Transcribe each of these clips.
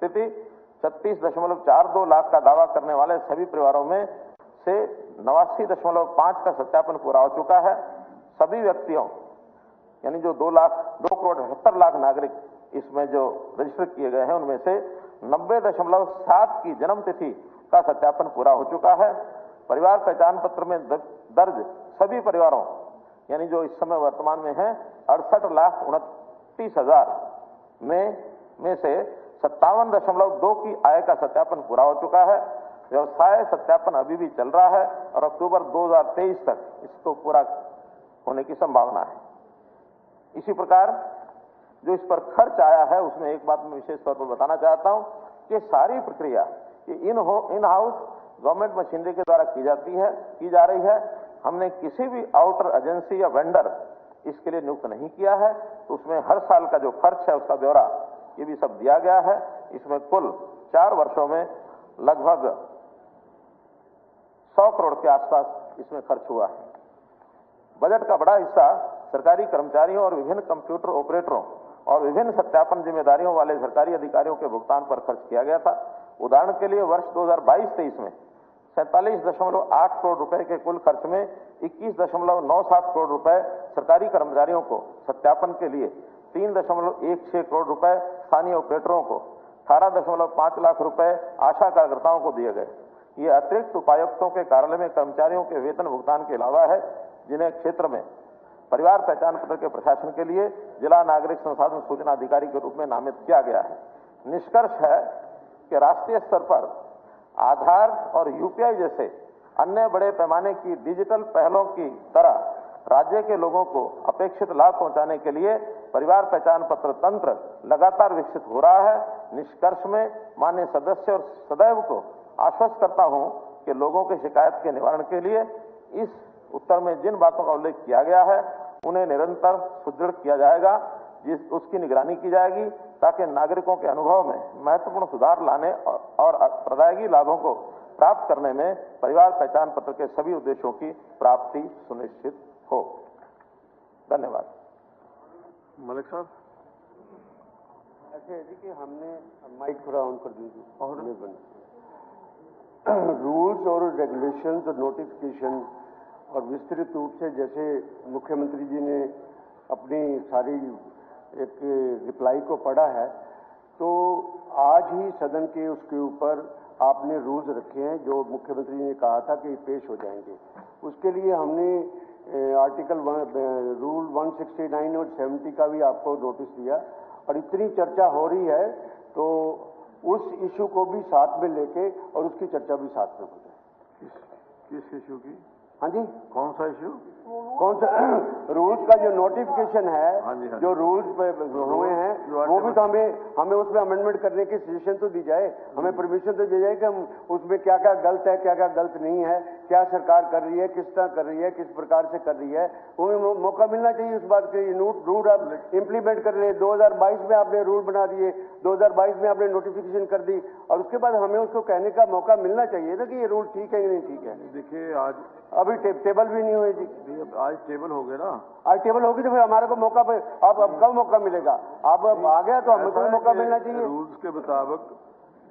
स्थिति 36.42 लाख का दावा करने वाले सभी परिवारों में से 89.5 का सत्यापन पूरा हो चुका है। सभी व्यक्तियों यानी जो 2 करोड़ 78 लाख नागरिक इसमें जो रजिस्टर किए गए हैं उनमें से 90.7 की जन्म तिथि का सत्यापन पूरा हो चुका है। परिवार पहचान पत्र में दर्ज सभी परिवारों यानी जो इस समय वर्तमान में है 68,29,000 में से 57.2 की आय का सत्यापन पूरा हो चुका है। व्यवसाय सत्यापन अभी भी चल रहा है और अक्टूबर 2023 तक इसको पूरा होने की संभावना है। इसी प्रकार जो इस पर खर्च आया है उसमें एक बात मैं विशेष तौर पर बताना चाहता हूं कि सारी प्रक्रिया इन हाउस गवर्नमेंट मशीनरी के द्वारा की जा रही है। हमने किसी भी आउटर एजेंसी या वेंडर इसके लिए नियुक्त नहीं किया है। तो उसमें हर साल का जो खर्च है उसका ब्यौरा ये भी सब दिया गया है। इसमें कुल 4 वर्षों में लगभग 100 करोड़ के आसपास इसमें खर्च हुआ है। बजट का बड़ा हिस्सा सरकारी कर्मचारियों और विभिन्न कंप्यूटर ऑपरेटरों और विभिन्न सत्यापन जिम्मेदारियों वाले सरकारी अधिकारियों के भुगतान पर खर्च किया गया था। उदाहरण के लिए वर्ष 2022-23 में 47.8 करोड़ रुपए के कुल खर्च में 21.97 करोड़ रुपए सरकारी कर्मचारियों को सत्यापन के लिए, 3.16 करोड़ रुपए स्थानीय ऑपरेटरों को, 18.5 लाख रुपए आशा कार्यकर्ताओं को दिए गए। ये अतिरिक्त उपायुक्तों के कार्यालय में कर्मचारियों के वेतन भुगतान के अलावा है, जिन्हें क्षेत्र में परिवार पहचान पत्र के प्रशासन के लिए जिला नागरिक संसाधन सूचना अधिकारी के रूप में नामित किया गया है। निष्कर्ष है कि राष्ट्रीय स्तर पर आधार और यूपीआई जैसे अन्य बड़े पैमाने की डिजिटल पहलों की तरह राज्य के लोगों को अपेक्षित लाभ पहुंचाने के लिए परिवार पहचान पत्र तंत्र लगातार विकसित हो रहा है। निष्कर्ष में माननीय सदस्य और सदैव को आश्वस्त करता हूं कि लोगों की शिकायत के निवारण के लिए इस उत्तर में जिन बातों का उल्लेख किया गया है उन्हें निरंतर सुदृढ़ किया जाएगा, उसकी निगरानी की जाएगी ताकि नागरिकों के अनुभव में महत्वपूर्ण सुधार लाने और प्रदायगी लाभों को प्राप्त करने में परिवार पहचान पत्र के सभी उद्देश्यों की प्राप्ति सुनिश्चित हो। धन्यवाद। मलिक साहब। ऐसे है जी कि हमने माइक थोड़ा ऑन कर दीजिए। रूल्स और रेगुलेशंस और नोटिफिकेशन और विस्तृत रूप से जैसे मुख्यमंत्री जी ने अपनी सारी एक रिप्लाई को पढ़ा है, तो आज ही सदन के उसके ऊपर आपने रूल्स रखे हैं जो मुख्यमंत्री ने कहा था कि पेश हो जाएंगे। उसके लिए हमने आर्टिकल रूल 169 और 70 का भी आपको नोटिस दिया और इतनी चर्चा हो रही है तो उस इशू को भी साथ में लेके और उसकी चर्चा भी साथ में हो जाए। किस इशू की? हाँ जी, कौन सा इशू? कौन सा? रूल्स का जो नोटिफिकेशन है, हाँ जी, जो रूल्स हुए हैं वो भी तो हमें उसमें अमेंडमेंट करने की सजेशन तो दी जाए, हमें परमिशन तो दी जाए कि हम उसमें क्या क्या गलत है, क्या क्या गलत नहीं है, क्या सरकार कर रही है, किस तरह कर रही है, किस प्रकार से कर रही है, वो मौका मिलना चाहिए उस बात के। रूल आप इम्प्लीमेंट कर रहे, 2022 में आपने रूल बना दिए, 2022 में आपने नोटिफिकेशन कर दी और उसके बाद हमें उसको कहने का मौका मिलना चाहिए ना कि ये रूल ठीक है कि नहीं ठीक है। देखिए आज अभी टेबल भी नहीं हुई जी। आज टेबल हो गया ना, आज टेबल होगी तो फिर हमारे को मौका अब कब मौका मिलेगा? अब आ गया तो हमको भी मौका मिलना चाहिए रूल्स के मुताबिक,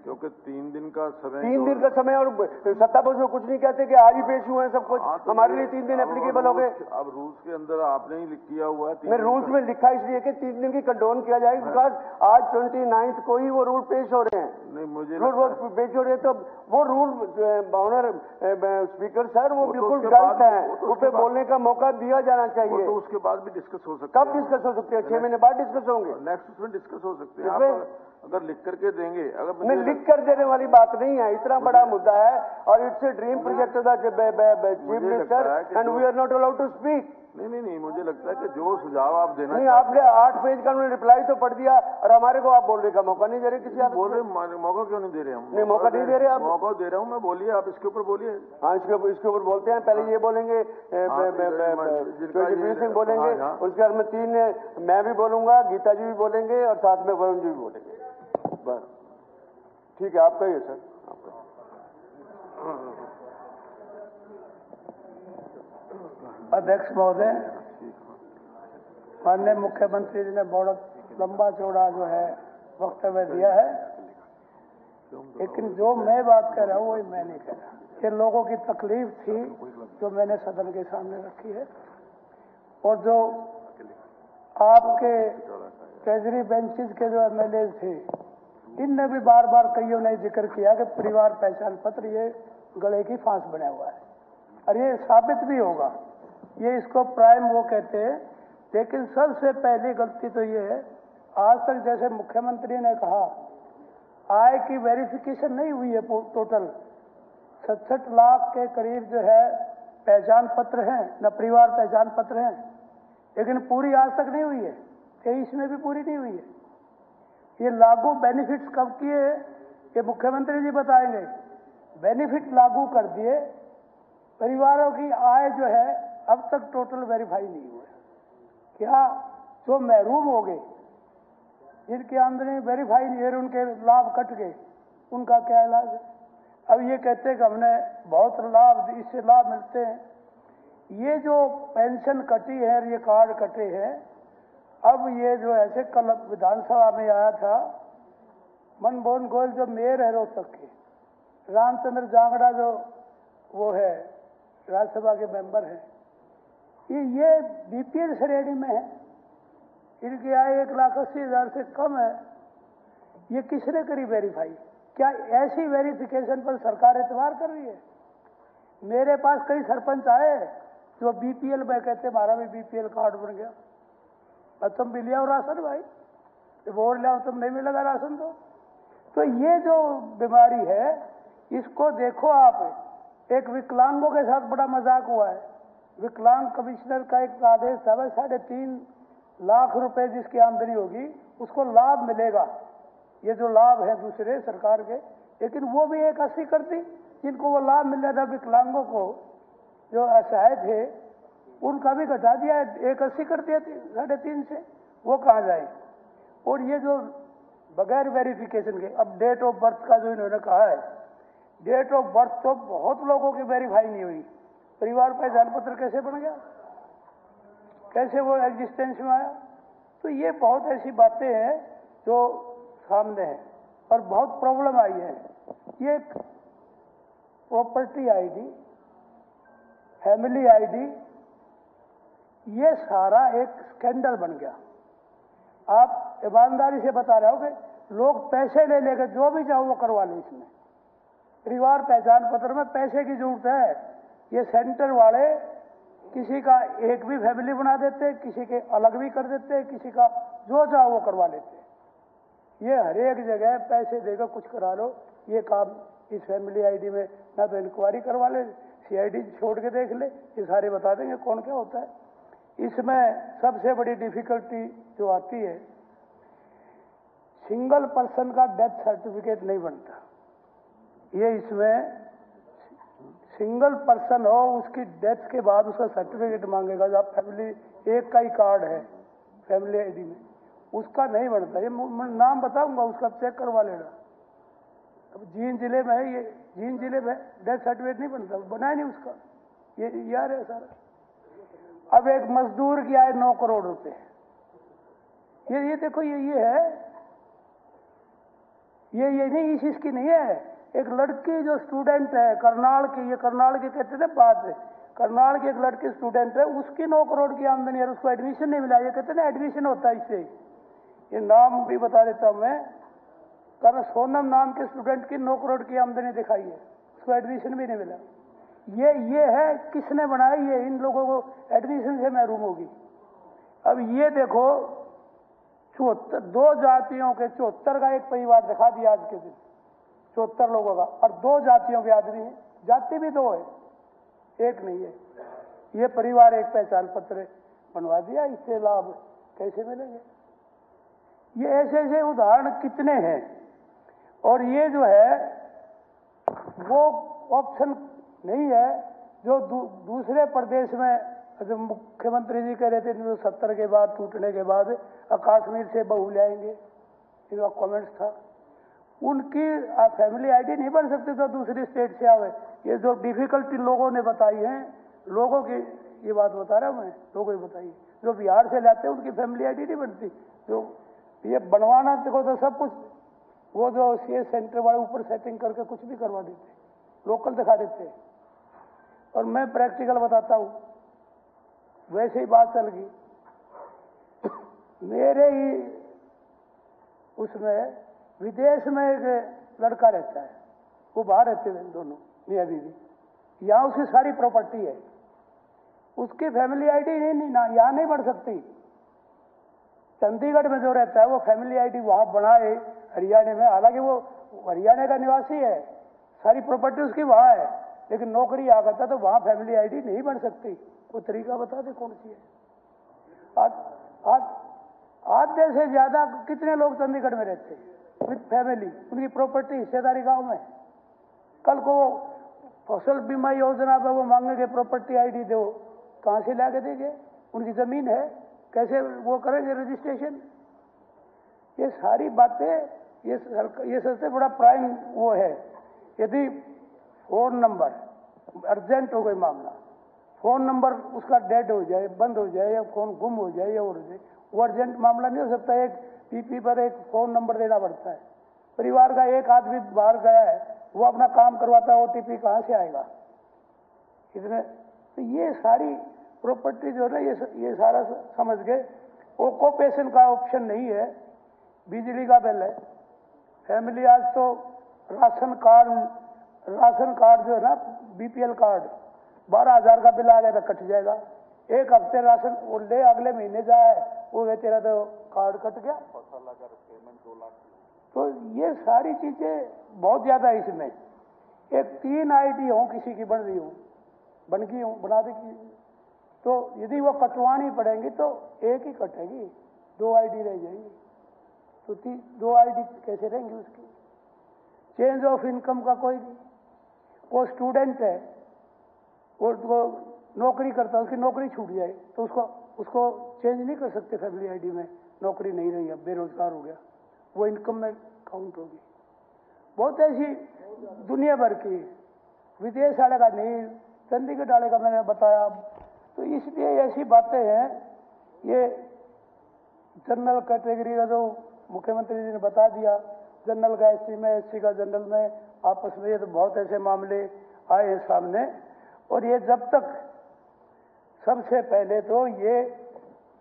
क्योंकि 3 दिन का समय, 3 दिन का समय और सत्ता पक्ष कुछ नहीं कहते कि आज ही पेश हुए हैं सब कुछ। तो हमारे लिए 3 दिन एप्लीकेबल हो गए। अब रूल्स के अंदर आपने ही किया हुआ है। मैं रूल्स में लिखा इसलिए कि 3 दिन की कंडोन किया जाएगा, बिकॉज आज 29 को ही वो रूल पेश हो रहे हैं। नहीं, मुझे रूल पेश हो रहे हैं तो वो रूल ऑनर स्पीकर सर वो बिल्कुल गलत है, उस पर बोलने का मौका दिया जाना चाहिए। तो उसके बाद भी डिस्कस हो सकता है। कब डिस्कस हो सकते हैं? 6 महीने बाद डिस्कस होंगे। नेक्स्ट उसमें डिस्कस हो सकते हैं। आप अगर लिख करके देंगे, अगर नहीं लिख कर देने वाली बात नहीं है, इतना बड़ा मुद्दा है और it's a dream project of the chief minister and we are not allowed to speak. नहीं, मुझे लगता है कि जो सुझाव आप देना नहीं, आपने 8 पेज का उन्होंने रिप्लाई तो पढ़ दिया और हमारे को आप बोलने का मौका नहीं दे रहे। किसी आप बोल रहे मौका क्यों नहीं दे रहे? हम नहीं मौका नहीं दे रहे। आप मौका दे रहा हूँ मैं, बोलिए आप इसके ऊपर बोलिए। हाँ, इसके ऊपर बोलते हैं। पहले ये बोलेंगे सिंह बोलेंगे, उसके बाद में 3 मैं भी बोलूंगा, गीता जी भी बोलेंगे और साथ में वरुण जी भी बोलेंगे। बस ठीक है, आप कहिए सर। अध्यक्ष महोदय, माननीय मुख्यमंत्री जी ने बहुत लंबा चौड़ा जो है वक्तव्य दिया है लेकिन जो मैं बात कर रहा हूँ वही मैं नहीं कह रहा। ये लोगों की तकलीफ थी जो मैंने सदन के सामने रखी है, और जो आपके ट्रेजरी बेंचेस के जो एमएलए थे, इनने भी बार बार कईयों ने जिक्र किया कि परिवार पहचान पत्र ये गले की फांस बना हुआ है, और ये साबित भी होगा। ये इसको प्राइम वो कहते हैं। लेकिन सबसे पहली गलती तो ये है, आज तक जैसे मुख्यमंत्री ने कहा आय की वेरिफिकेशन नहीं हुई है। टोटल 67 लाख के करीब जो है पहचान पत्र हैं, न परिवार पहचान पत्र हैं, लेकिन पूरी आज तक नहीं हुई है। 23 में भी पूरी नहीं हुई है। ये लागू बेनिफिट्स कब किए ये मुख्यमंत्री जी बताएंगे। बेनिफिट लागू कर दिए, परिवारों की आय जो है अब तक टोटल वेरीफाई नहीं हुआ। क्या जो महरूम हो गए, जिनकी आमदनी वेरीफाई नहीं है, उनके लाभ कट गए, उनका क्या इलाज है? अब ये कहते हैं कि हमने बहुत लाभ, इससे लाभ मिलते हैं। ये जो पेंशन कटी है, ये कार्ड कटे हैं, अब ये जो ऐसे कल विधानसभा में आया था, मनमोहन गोयल जो मेयर है रोहतक के, रामचंद्र जांगड़ा जो वो है राज्यसभा के मेंबर हैं, ये बीपीएल श्रेणी में है, इनकी आय 1,80,000 से कम है। ये किसने करी वेरीफाई? क्या ऐसी वेरिफिकेशन पर सरकार एतबार कर रही है? मेरे पास कई सरपंच आए जो बीपीएल में कहते हमारा भी बीपीएल कार्ड बन गया। और तुम भी लिया राशन भाई, वोट लिया तुम नहीं मिलेगा राशन तो ये जो बीमारी है इसको देखो आप। एक विकलांगों के साथ बड़ा मजाक हुआ है। विकलांग कमिश्नर का एक आदेश था, 3.5 लाख रुपए जिसकी आमदनी होगी उसको लाभ मिलेगा। ये जो लाभ है दूसरे सरकार के, लेकिन वो भी 1.80 कर दी। जिनको वो लाभ मिल रहा था विकलांगों को, जो असहाय थे, उनका भी घटा दिया, 1.80 कर दिया 3.5 से। वो कहाँ जाए? और ये जो बगैर वेरिफिकेशन के, अब डेट ऑफ बर्थ का जो इन्होंने कहा है, डेट ऑफ बर्थ तो बहुत लोगों की वेरीफाई नहीं हुई। परिवार पहचान पत्र कैसे बन गया? कैसे वो एग्जिस्टेंस में आया? तो ये बहुत ऐसी बातें हैं जो सामने है और बहुत प्रॉब्लम आई है। ये प्रॉपर्टी आईडी, फैमिली आईडी, ये सारा एक स्कैंडल बन गया। आप ईमानदारी से बता रहे हो कि लोग पैसे ले लेकर जो भी चाहो वो करवा ले। इसमें परिवार पहचान पत्र में पैसे की जरूरत है। ये सेंटर वाले किसी का एक भी फैमिली बना देते, किसी के अलग भी कर देते, किसी का जो चाहो वो करवा लेते। ये हर एक जगह पैसे देकर कुछ करा लो। ये काम इस फैमिली आईडी में ना तो इंक्वायरी करवा ले, सीआईडी छोड़ के देख ले, ये सारे बता देंगे कौन क्या होता है। इसमें सबसे बड़ी डिफिकल्टी जो आती है, सिंगल पर्सन का डेथ सर्टिफिकेट नहीं बनता। ये इसमें सिंगल पर्सन हो, उसकी डेथ के बाद उसका सर्टिफिकेट मांगेगा। जब फैमिली एक का ही कार्ड है फैमिली आईडी में, उसका नहीं बनता। ये नाम बताऊंगा, उसका चेक करवा लेना। अब जींद जिले में है, ये जींद जिले में डेथ सर्टिफिकेट नहीं बनता, बना ही नहीं उसका। ये यार है सारा। अब एक मजदूर की आय 9 करोड़ रुपए। ये देखो, ये है, ये नहीं, इस इसकी नहीं है। एक लड़की जो स्टूडेंट है करनाल की, ये करनाल की कहते थे बाद में, करनाल की एक लड़की स्टूडेंट है, उसकी 9 करोड़ की आमदनी है, उसको एडमिशन नहीं मिला। ये कहते ना एडमिशन होता है इससे। ये नाम भी बता देता हूं मैं, कारण सोनम नाम के स्टूडेंट की 9 करोड़ की आमदनी दिखाई है, उसको एडमिशन भी नहीं मिला। ये है किसने बनाया? ये इन लोगों को एडमिशन से महरूम होगी। अब ये देखो, 2 जातियों के 74 का एक परिवार दिखा दिया आज के दिन, 74 लोगों का, और 2 जातियों के आदमी हैं। जाति भी 2 है, एक नहीं है। ये परिवार एक पहचान पत्र बनवा दिया, इससे लाभ कैसे मिलेंगे? ये ऐसे ऐसे उदाहरण कितने हैं। और ये जो है वो ऑप्शन नहीं है जो दूसरे प्रदेश में, जो मुख्यमंत्री जी कह रहे थे 1970 के बाद, टूटने के बाद कश्मीर से बहू ले आएंगे, इनका कमेंट्स था। उनकी फैमिली आईडी नहीं बन सकती तो दूसरी स्टेट से आवे। ये जो डिफिकल्टी लोगों ने बताई है, लोगों की ये बात बता रहा हूं मैं, लोगों ने बताई। जो बिहार से लाते हैं उनकी फैमिली आईडी नहीं बनती। जो ये बनवाना देखो तो सब कुछ वो जो सीएस सेंटर वाले ऊपर सेटिंग करके कुछ भी करवा देते, लोकल दिखा देते। और मैं प्रैक्टिकल बताता हूँ, वैसे ही बात चल गई। मेरे ही उसमें विदेश में एक लड़का रहता है, वो बाहर रहते हैं दोनों मियाँ बीवी, यहाँ उसकी सारी प्रॉपर्टी है, उसकी फैमिली आईडी नहीं ना यहाँ नहीं बढ़ सकती। चंडीगढ़ में जो रहता है वो फैमिली आईडी वहां बनाए हरियाणा में, हालांकि वो हरियाणा का निवासी है, सारी प्रॉपर्टी उसकी वहां है, लेकिन नौकरी आ करता तो वहां फैमिली आईडी नहीं बन सकती। वो तरीका बता दे कौन सी है। आधे से ज्यादा कितने लोग चंडीगढ़ में रहते हैं विद फैमिली, उनकी प्रॉपर्टी हिस्सेदारी गांव में। कल को फसल बीमा योजना पे वो मांगेंगे प्रॉपर्टी आईडी दो, कहां से लाके देंगे? उनकी जमीन है, कैसे वो करेंगे रजिस्ट्रेशन? ये सारी बातें, ये सबसे बड़ा प्राइम वो है। यदि फोन नंबर अर्जेंट हो गई मामला, फोन नंबर उसका डेड हो जाए, बंद हो जाए, या फोन गुम हो जाए या उड़ जाए, वो अर्जेंट मामला नहीं हो सकता। एक पीपी पर एक फोन नंबर देना पड़ता है। परिवार का एक आदमी बाहर गया है, वो अपना काम करवाता है, ओटीपी कहां से आएगा? इतने तो ये सारी प्रॉपर्टी जो है ना, ये सारा समझ गए। ऑक्यूपेशन का ऑप्शन नहीं है, बिजली का बिल है, फैमिली। आज तो राशन कार्ड जो है ना, बीपीएल कार्ड, 12,000 का बिल आ जाएगा, कट जाएगा। एक हफ्ते राशन वो ले, अगले महीने जाए वो वे तेरा तो कार्ड कट गया। तो ये सारी चीजें बहुत ज्यादा है इसमें। एक 3 आईडी हो किसी की बन रही हो, बन गई हो, बना देगी, तो यदि वो कटवानी पड़ेंगी तो एक ही कटेगी, 2 आईडी रह जाएंगी। तो 2 आईडी कैसे रहेंगी उसकी? चेंज ऑफ इनकम का कोई नहीं। वो स्टूडेंट है, वो नौकरी करता है, उसकी नौकरी छूट जाए तो उसको चेंज नहीं कर सकते फैमिली आईडी में। नौकरी नहीं रही, अब बेरोजगार हो गया, वो इनकम में काउंट होगी। बहुत ऐसी दुनिया भर की, विदेश वाले का नहीं, चंडीगढ़ वाले का मैंने बताया। तो इसलिए ऐसी बातें हैं। ये जनरल कैटेगरी का जो मुख्यमंत्री जी ने बता दिया, जनरल का एससी में, एससी का जनरल में, आपस में ये तो बहुत ऐसे मामले आए हैं सामने। और ये जब तक, सबसे पहले तो ये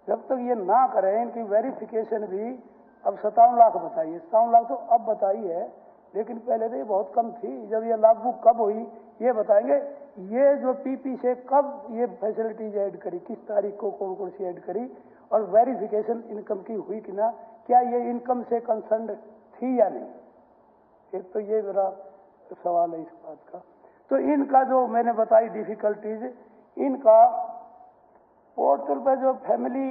जब तक ये ना करें, इनकी वेरिफिकेशन भी, अब 57 लाख बताइए, 57 लाख तो अब बताई है, लेकिन पहले तो ये बहुत कम थी। जब ये लागू कब हुई ये बताएंगे। ये जो पीपी से कब ये फैसिलिटीज ऐड करी, किस तारीख को कौन कौन सी ऐड करी, और वेरिफिकेशन इनकम की हुई कि ना, क्या ये इनकम से कंसर्न थी या नहीं? एक तो ये मेरा सवाल है इस बात का। तो इनका जो मैंने बताई डिफिकल्टीज, इनका पोर्टल पर जो फैमिली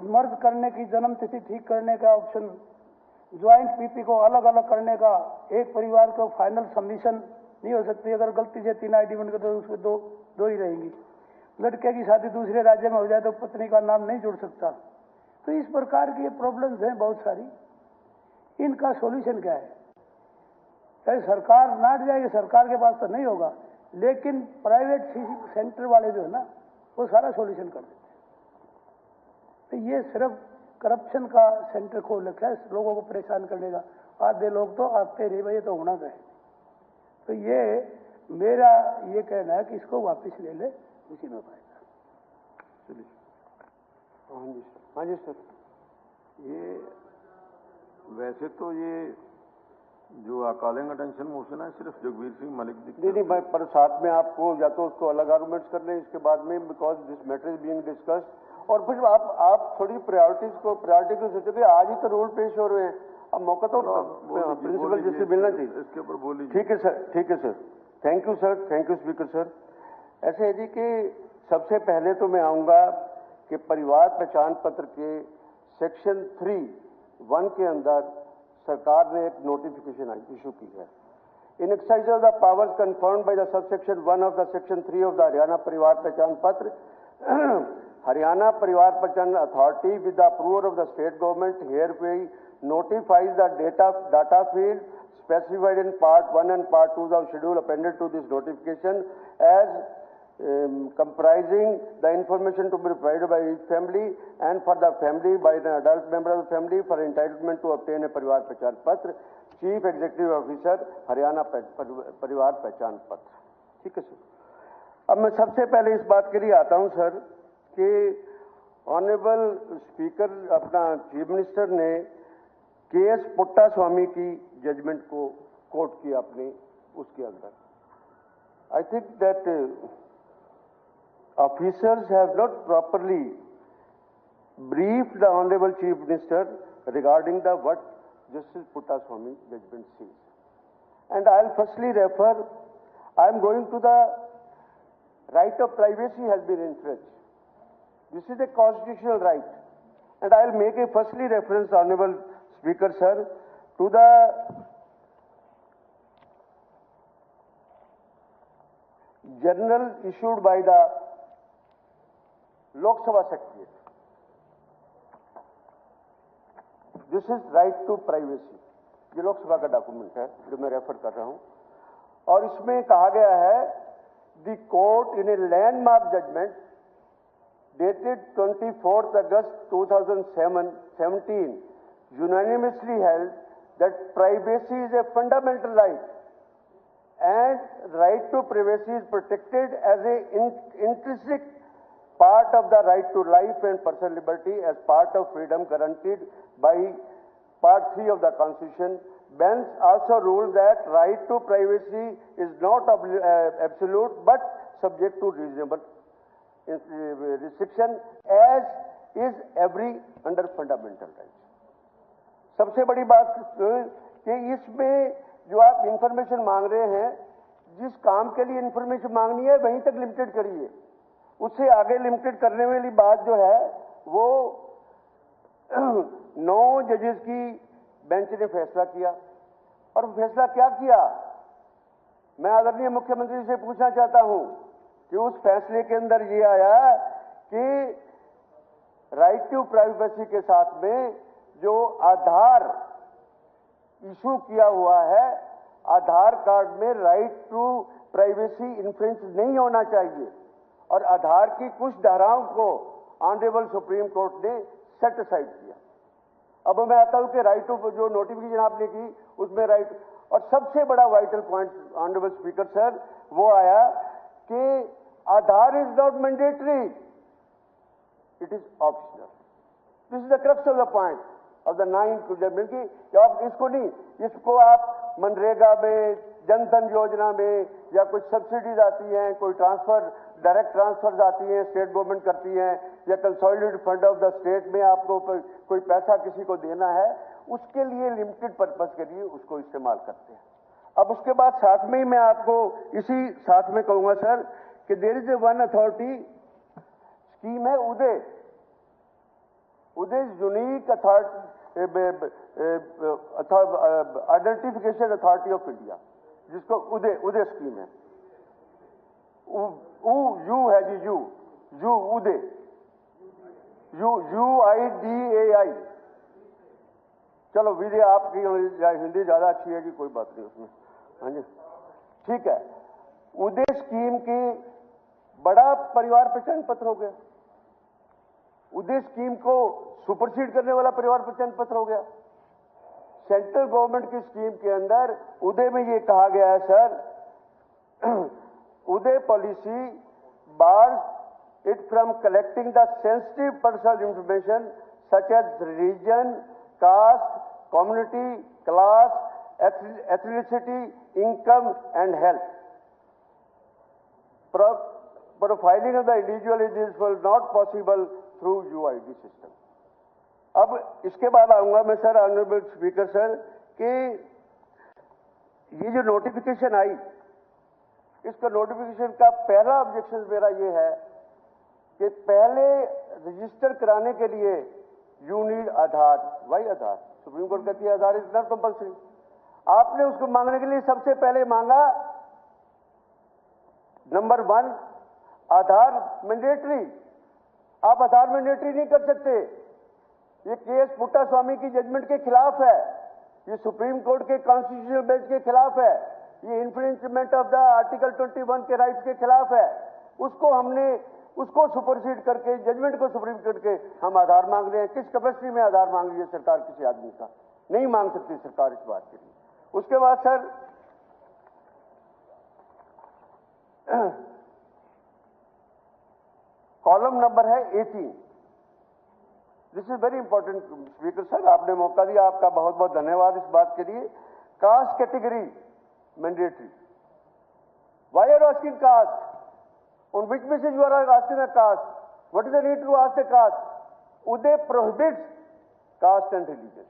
मर्ज करने की, जन्म तिथि ठीक करने का ऑप्शन, ज्वाइंट पीपी को अलग अलग करने का, एक परिवार को फाइनल सबमिशन नहीं हो सकती। अगर गलती से 3 आईडी बन गए तो उसमें दो ही रहेंगी। लड़के की शादी दूसरे राज्य में हो जाए तो पत्नी का नाम नहीं जुड़ सकता। तो इस प्रकार की ये प्रॉब्लम्स हैं बहुत सारी। इनका सॉल्यूशन क्या है? चाहे सरकार नाट जाएगी, सरकार के पास तो नहीं होगा, लेकिन प्राइवेट सेंटर वाले जो है ना, वो सारा सॉल्यूशन कर देते हैं। तो ये सिर्फ करप्शन का सेंटर खोल रखा है, लोगों को परेशान करने का। आधे लोग तो आते रहे भाई, ये तो होना चाहिए। तो ये मेरा ये कहना है कि इसको वापस ले ले, उसी में पाएगा। चलिए। हाँ जी सर। ये वैसे तो ये जो कॉलिंग अटेंशन मोशन है सिर्फ जगबीर सिंह मलिक नहीं, पर साथ में आपको या तो उसको अलग आर्गूमेंट्स कर लें इसके बाद में, because this matter is being discussed. और फिर आप थोड़ी प्रायोरिटी को सोचोगे। आज ही तो रूल पेश हो रहे हैं, अब मौका तो प्रिंसिपल जिससे मिलना चाहिए। इसके ऊपर बोलिए। ठीक है sir. Thank you sir, thank you speaker sir. ऐसे है जी कि सबसे पहले तो मैं आऊंगा कि परिवार पहचान पत्र के सेक्शन 3(1) के अंदर सरकार ने एक नोटिफिकेशन इशू की है। In exercise of the powers confirmed by the subsection 1 of the section 3 of the Haryana परिवार पहचान पत्र, Haryana Parivar Pahchan Authority, with the approval of the state government, hereby notifies the data field specified in Part 1 and Part 2 of schedule appended to this notification as comprising the information to be provided by each family and for the family by the adult member of the family for entitlement to obtain a Parivar Pahchan Patra chief executive officer Haryana परिवार पहचान पत्र। ठीक है sir. अब मैं सबसे पहले इस बात के लिए आता हूं सर कि ऑनरेबल स्पीकर अपना चीफ मिनिस्टर ने केएस पुट्टास्वामी की जजमेंट को कोट किया अपने उसके अंदर। I think that officers have not properly briefed the Honorable Chief Minister regarding the what Justice Puttaswamy judgment says. And I'll firstly refer, I'm going to the right of privacy has been infringed. This is a constitutional right. And I'll make a firstly reference, Honorable Speaker, sir, to the journal issued by the Lok Sabha Secretariat. This is right to privacy. ये लोकसभा का document है जो मैं refer कर रहा हूं, और इसमें कहा गया है the court in a landmark judgment dated 24 August 2017 unanimously held that privacy is a fundamental right and right to privacy is protected as a intrinsic part of the right to life and personal liberty as part of freedom guaranteed by Part 3 of the Constitution. Bench also ruled that right to privacy is not absolute but subject to reasonable restriction as is every under fundamental rights. सबसे बड़ी बात कि इसमें जो आप information मांग रहे हैं, जिस काम के लिए इंफॉर्मेशन मांगनी है वहीं तक लिमिटेड करिए, उससे आगे लिमिटेड करने वाली बात जो है वो 9 जजेस की बेंच ने फैसला किया। और फैसला क्या किया, मैं आदरणीय मुख्यमंत्री से पूछना चाहता हूं कि उस फैसले के अंदर ये आया कि राइट टू प्राइवेसी के साथ में जो आधार इशू किया हुआ है, आधार कार्ड में राइट टू प्राइवेसी इन्फ्रिंज नहीं होना चाहिए, और आधार की कुछ धाराओं को ऑनरेबल सुप्रीम कोर्ट ने सेट असाइड किया। अब मैं आता हूं कि राइट टू जो नोटिफिकेशन आपने की उसमें राइट, और सबसे बड़ा vital point honourable speaker sir वो आया कि Aadhaar is not mandatory, it is optional. This is the crux of the point of the 9th judgement की आप इसको नहीं, इसको आप मनरेगा में, जनधन योजना में या कुछ सब्सिडीज आती हैं, कोई ट्रांसफर डायरेक्ट ट्रांसफर आती हैं स्टेट गवर्नमेंट करती हैं, या consolidated fund of the state में आपको कोई पैसा किसी को देना है, उसके लिए लिमिटेड पर्पस के लिए उसको इस्तेमाल करते हैं। अब उसके बाद साथ में ही मैं आपको इसी साथ में कहूंगा सर कि there is a one authority scheme है Uday unique identification authority of India, जिसको उदय स्कीम है। यू है जी, यू उदय, UIDAI। चलो विजय आपकी हिंदी ज्यादा अच्छी है जी, कोई बात नहीं उसमें। हाँ जी ठीक है। उदय स्कीम की बड़ा परिवार पहचान पत्र हो गया, उदय स्कीम को सुपरसीड करने वाला परिवार पहचान पत्र हो गया। सेंट्रल गवर्नमेंट की स्कीम के अंदर उदय में ये कहा गया है सर, उदय policy bars it from collecting the sensitive personal information such as religion, caste, community, class, ethnicity, income and health. Profiling of the individual is not possible through UID system. अब इसके बाद आऊंगा मैं सर ऑनरेबल स्पीकर सर कि ये जो notification आई, इसका notification का पहला ऑब्जेक्शन मेरा ये है कि पहले रजिस्टर कराने के लिए you need Aadhaar. Why Aadhaar? Supreme court कहती है आधार इज नॉट कंपल्सरी। आपने उसको मांगने के लिए सबसे पहले मांगा नंबर 1 आधार मैंडेटरी। आप आधार मैंडेटरी नहीं कर सकते, ये केएस पुट्टास्वामी की जजमेंट के खिलाफ है, ये सुप्रीम कोर्ट के कॉन्स्टिट्यूशनल बेंच के खिलाफ है, ये इन्फ्रिंजमेंट ऑफ द आर्टिकल 21 के राइट्स के खिलाफ है। उसको सुपरसीड करके जजमेंट को सुप्रीम करके हम आधार मांग रहे हैं। किस कैपेसिटी में आधार मांग रही है सरकार किसी आदमी का? नहीं मांग सकती सरकार इस बात के लिए। उसके बाद सर कॉलम नंबर है 18। This is very important speaker sir, आपने मौका दिया, आपका बहुत बहुत धन्यवाद इस बात के लिए। Caste category mandatory, why are asking caste, on which basis you are asking a caste? What is the need to ask a caste? Uday prohibits caste and religion.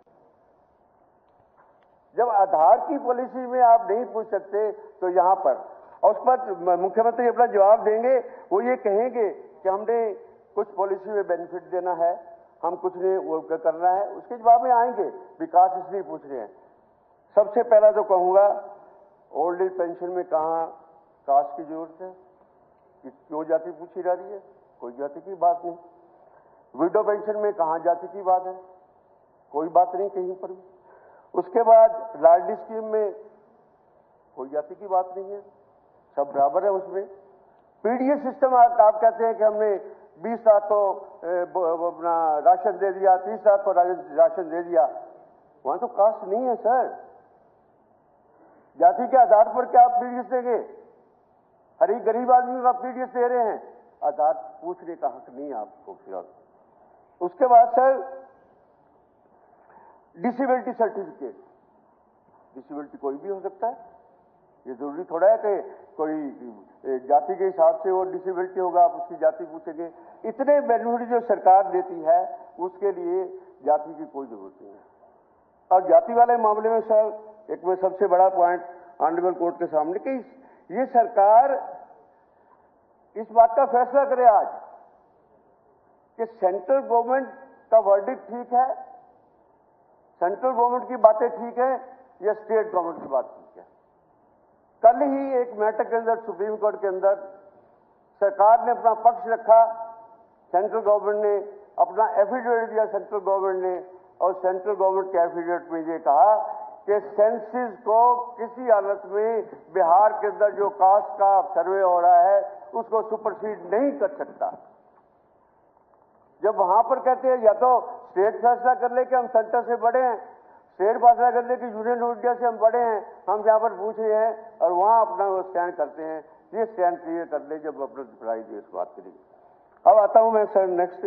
जब आधार की पॉलिसी में आप नहीं पूछ सकते तो यहां पर, और उस पर मुख्यमंत्री अपना जवाब देंगे, वो ये कहेंगे कि हमने कुछ पॉलिसी में बेनिफिट देना है, हम कुछ नहीं वो करना है, उसके जवाब में आएंगे, विकास इसलिए पूछ रहे हैं। सबसे पहला तो कहूंगा, ओल्ड एज पेंशन में कहां कास्ट की जरूरत है, क्यों जाति पूछी जा रही है? कोई जाति की बात नहीं। विडो पेंशन में कहां जाति की बात है? कोई बात नहीं कहीं पर भी। उसके बाद लाडली स्कीम में कोई जाति की बात नहीं है, सब बराबर है उसमें। पीडीएस सिस्टम आप कहते हैं कि हमने 20 लाख को अपना राशन दे दिया, 30 लाख को राशन दे दिया, वहां तो कास्ट नहीं है सर। जाति के आधार पर क्या आप पीडीएस देंगे? हर एक गरीब आदमी का पीडीएस दे रहे हैं, आधार पूछने का हक नहीं आपको फिलहाल। उसके बाद सर डिसेबिलिटी सर्टिफिकेट, डिसेबिलिटी कोई भी हो सकता है, ये जरूरी थोड़ा है कि कोई जाति के हिसाब से वो डिसेबिलिटी होगा, आप उसकी जाति पूछेंगे। इतने बेनिफिट जो सरकार देती है उसके लिए जाति की कोई जरूरत नहीं है। और जाति वाले मामले में सर एक में सबसे बड़ा पॉइंट ऑनरेबल कोर्ट के सामने कि ये सरकार इस बात का फैसला करे आज कि सेंट्रल गवर्नमेंट का वर्डिक्ट ठीक है, सेंट्रल गवर्नमेंट की बातें ठीक है या स्टेट गवर्नमेंट की बात ठीक है। कल ही एक मैटर के अंदर सुप्रीम कोर्ट के अंदर सरकार ने अपना पक्ष रखा, सेंट्रल गवर्नमेंट ने अपना एफिडेविट दिया सेंट्रल गवर्नमेंट ने, और सेंट्रल गवर्नमेंट के एफिडेविट में ये कहा कि सेंसस को किसी हालत में बिहार के अंदर जो कास्ट का सर्वे हो रहा है उसको सुपरसीड नहीं कर सकता। जब वहां पर कहते हैं या तो स्टेट फैसला कर ले कि हम सेंटर से बड़े हैं, स्टेट फैसला कर ले कि यूनियन ऑफ इंडिया से हम बड़े हैं, हम यहां पर पूछ रहे हैं, और वहां अपना वो स्टैंड करते हैं। ये स्टैंड क्लियर कर ले जब अपना रिप्लाई दिए इस बात के लिए। अब आता हूं मैं सर नेक्स्ट,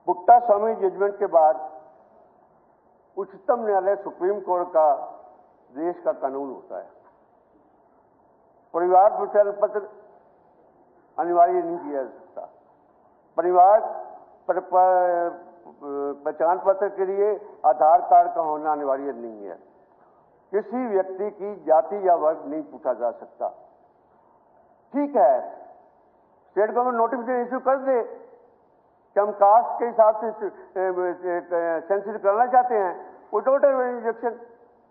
पुट्टा स्वामी जजमेंट के बाद उच्चतम न्यायालय सुप्रीम कोर्ट का देश का कानून होता है। परिवार प्रचार पत्र अनिवार्य नहीं किया जा सकता। परिवार पहचान पत्र के लिए आधार कार्ड का होना अनिवार्य नहीं है। किसी व्यक्ति की जाति या वर्ग नहीं पूछा जा सकता। ठीक है, स्टेट गवर्नमेंट नोटिफिकेशन इश्यू कर दे कि हम कास्ट के हिसाब से सेंसिस करना चाहते हैं, विदाउट इंजेक्शन,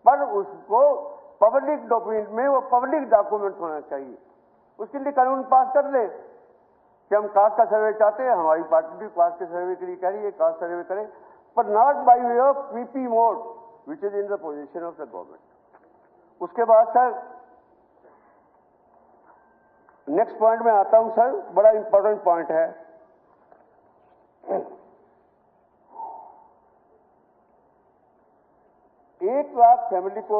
पर उसको पब्लिक डॉक्यूमेंट में वो पब्लिक डॉक्यूमेंट होना चाहिए। उसके लिए कानून पास कर ले कि हम कास्ट का सर्वे चाहते हैं, हमारी पार्टी भी कास्ट के सर्वे के लिए कह रही है, कास्ट सर्वे करें, पर not by way of PP mode which is in the position of the government. उसके बाद सर नेक्स्ट पॉइंट में आता हूं सर, बड़ा इंपॉर्टेंट पॉइंट है। 1 लाख फैमिली को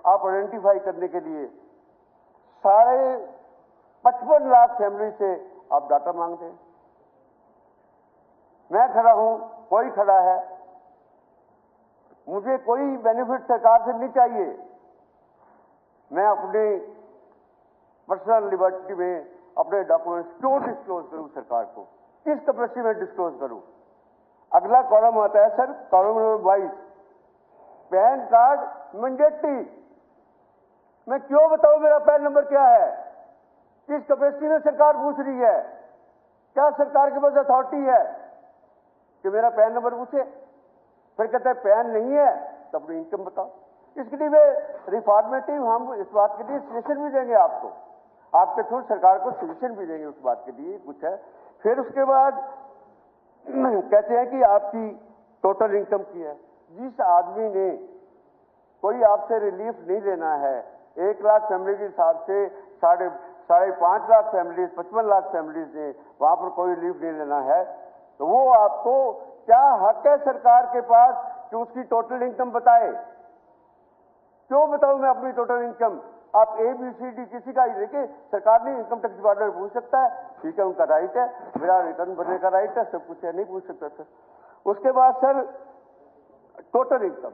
आप आइडेंटिफाई करने के लिए 55 लाख फैमिली से आप डाटा मांगते हैं। मैं खड़ा हूं, कोई खड़ा है, मुझे कोई बेनिफिट सरकार से नहीं चाहिए। मैं अपनी पर्सनल लिबर्टी में अपने डॉक्यूमेंट्स क्यों डिस्क्लोज करूं सरकार को, किस कैपेसिटी में डिस्क्लोज करूं? अगला कॉलम आता है sir, column number 22, pan card mandatory. मैं क्यों बताऊं मेरा पैन नंबर क्या है? किस कैपेसिटी में सरकार पूछ रही है? क्या सरकार के पास अथॉरिटी है कि मेरा पैन नंबर पूछे? फिर कहता है पैन नहीं है तो अपनी इनकम बताओ। इसके लिए रिफॉर्मेटिव हम इस बात के लिए सजेशन भी देंगे आपको, आपके थ्रू सरकार को सजेशन भी देंगे उस बात के लिए कुछ है। फिर उसके बाद कहते हैं कि आपकी टोटल इनकम की है। जिस आदमी ने कोई आपसे रिलीफ नहीं लेना है, 1 लाख फैमिली के हिसाब से 5.5 लाख फैमिलीज, 55 लाख फैमिलीज ने वहां पर कोई रिलीफ नहीं लेना है, तो वो आपको क्या हक है सरकार के पास कि उसकी टोटल इनकम बताए? क्यों बताऊं मैं अपनी टोटल इनकम? आप ABCD किसी का ही देखिए, सरकार नहीं, इनकम टैक्स डिपार्टमेंट पूछ सकता है, ठीक है, उनका राइट है, मेरा रिटर्न भरने का राइट है, सब कुछ है, नहीं पूछ सकता सर। उसके बाद सर टोटल इनकम,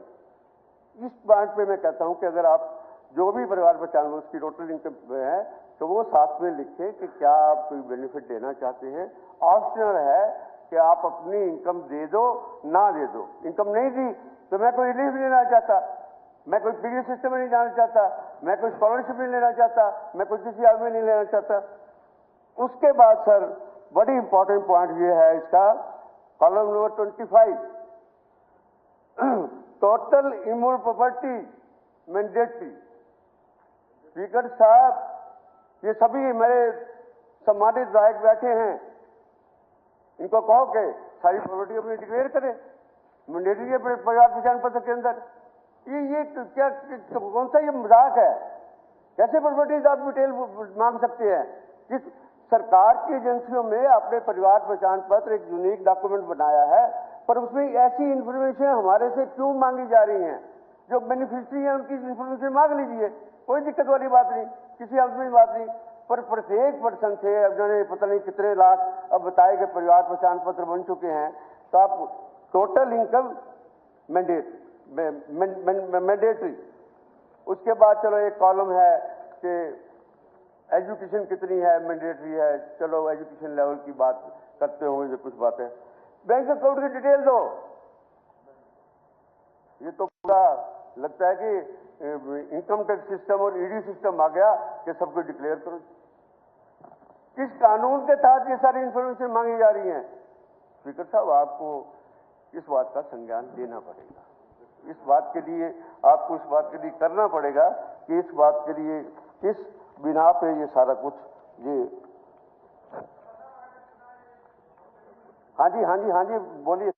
इस पॉइंट पे मैं कहता हूं कि अगर आप जो भी परिवार बचाएंगे उसकी टोटल इनकम है तो वो साथ में लिखे कि क्या आप कोई बेनिफिट देना चाहते हैं। ऑप्शनल है कि आप अपनी इनकम दे दो, ना दे दो। इनकम नहीं दी तो मैं कोई रिलीफ लेना चाहता, मैं कोई पीडी सिस्टम में नहीं जाना चाहता, मैं कोई स्कॉलरशिप नहीं लेना चाहता, मैं कोई किसी आदमी नहीं लेना चाहता। उसके बाद सर बड़ी इंपॉर्टेंट पॉइंट ये है इसका, column number 25, total immovable property mandatory. Speaker साहब, ये सभी मेरे सम्मानित विधायक बैठे हैं, इनको कहो कि सारी प्रॉपर्टी अपनी डिक्लेयर करें मैंडेटरी है परिवार पहचान पत्र के अंदर। ये क्या कौन सा ये मजाक है? कैसे प्रॉपर्टीज आप डिटेल मांग सकते हैं? किस सरकार की एजेंसियों में अपने परिवार पहचान पत्र एक यूनिक डॉक्यूमेंट बनाया है, पर उसमें ऐसी इंफॉर्मेशन हमारे से क्यों मांगी जा रही है? जो बेनिफिशियरी है उनकी इंफॉर्मेशन मांग लीजिए, कोई दिक्कत वाली बात नहीं, किसी आदमी की बात नहीं। पर प्रत्येक पर्सन से उन्होंने पता नहीं कितने लाख अब बताए कि परिवार पहचान पत्र बन चुके हैं, तो आप टोटल इनकम मैंडेटरी। उसके बाद चलो एक कॉलम है कि एजुकेशन कितनी है, मैंडेटरी है, चलो एजुकेशन लेवल की बात करते होंगे जो कुछ बातें। बैंक अकाउंट की डिटेल दो। ये तो पूरा लगता है कि इनकम टैक्स सिस्टम और ईडी सिस्टम आ गया कि सब कुछ डिक्लेयर करो। किस कानून के तहत ये सारी इंफॉर्मेशन मांगी जा रही है? स्पीकर साहब, आपको इस बात का संज्ञान लेना पड़ेगा। इस बात के लिए आपको इस बात के लिए करना पड़ेगा कि इस बात के लिए किस बिना पे ये सारा कुछ ये। हाँ जी बोलिए।